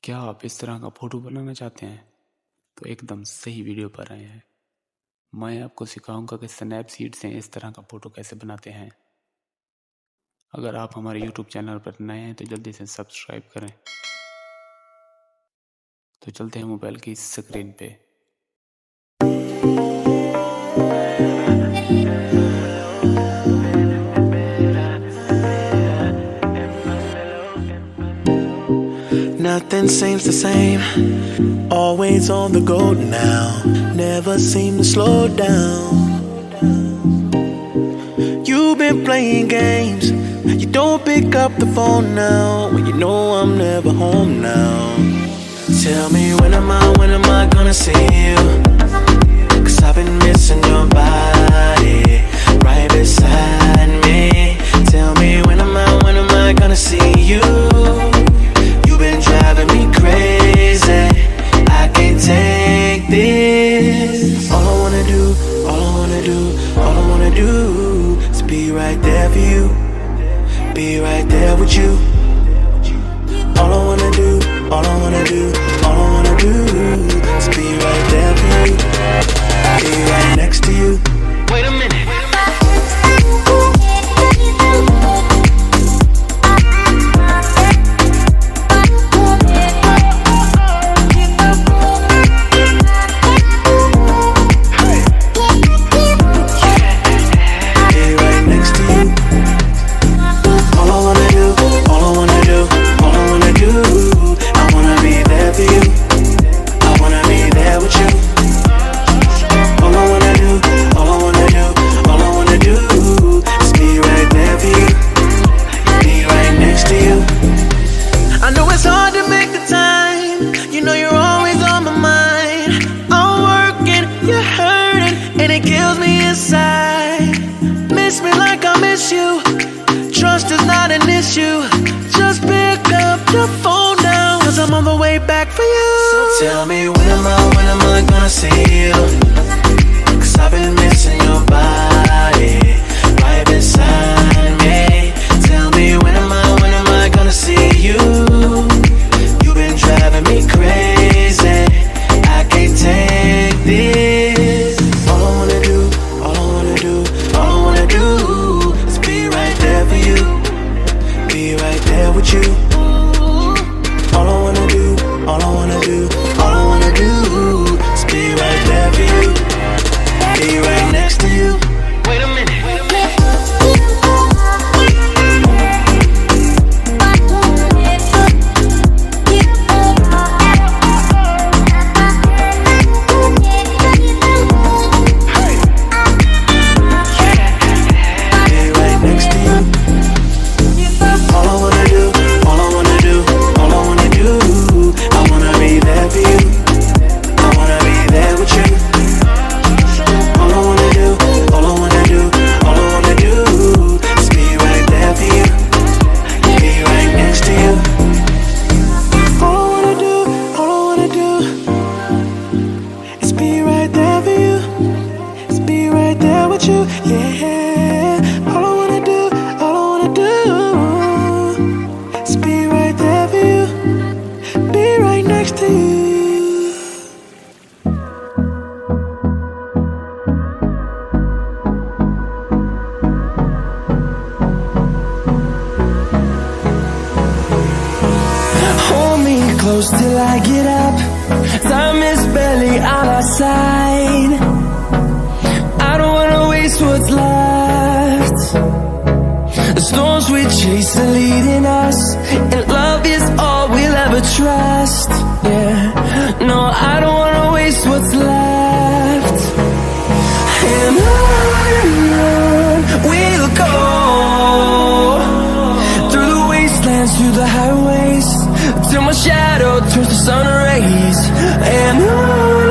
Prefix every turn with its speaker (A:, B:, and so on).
A: क्या आप इस तरह का फ़ोटो बनाना चाहते हैं तो एकदम सही वीडियो पर आए हैं। मैं आपको सिखाऊंगा कि स्नैपसीड से इस तरह का फ़ोटो कैसे बनाते हैं। अगर आप हमारे YouTube चैनल पर नए हैं तो जल्दी से सब्सक्राइब करें। तो चलते हैं मोबाइल की स्क्रीन पे।
B: Nothing seems the same, always on the go now, never seem to slow down. You've been playing games, you don't pick up the phone now, when you know I'm never home now. Tell me when am I gonna see you? 'Cause I've been missing your body, right beside me. Tell me when am I gonna see you? You've been driving me crazy, I can't take this. All I wanna do is be right there for you, be right there with you. All I wanna do is be right there for you, be right next to you. Wait a minute. Miss me like I miss you. Trust is not an issue. Just pick up the phone now, 'cause I'm on the way back for you. So tell me when am I gonna see you? 'Cause I've been missing your body, right beside me. Tell me when am I gonna see you? You've been driving me crazy, I can't take this. All I wanna do is be right there for you, be right there with you. All I wanna do is be right there for you, be right next to you. Wait a minute. Close till I get up, time is barely on our side. I don't wanna waste what's left. The storms we chase are leading us, and love is all we'll ever trust. Yeah, no, I don't wanna waste what's left. And on we'll go, through the wastelands, through the highways, till my shadow turns to sun rays. And on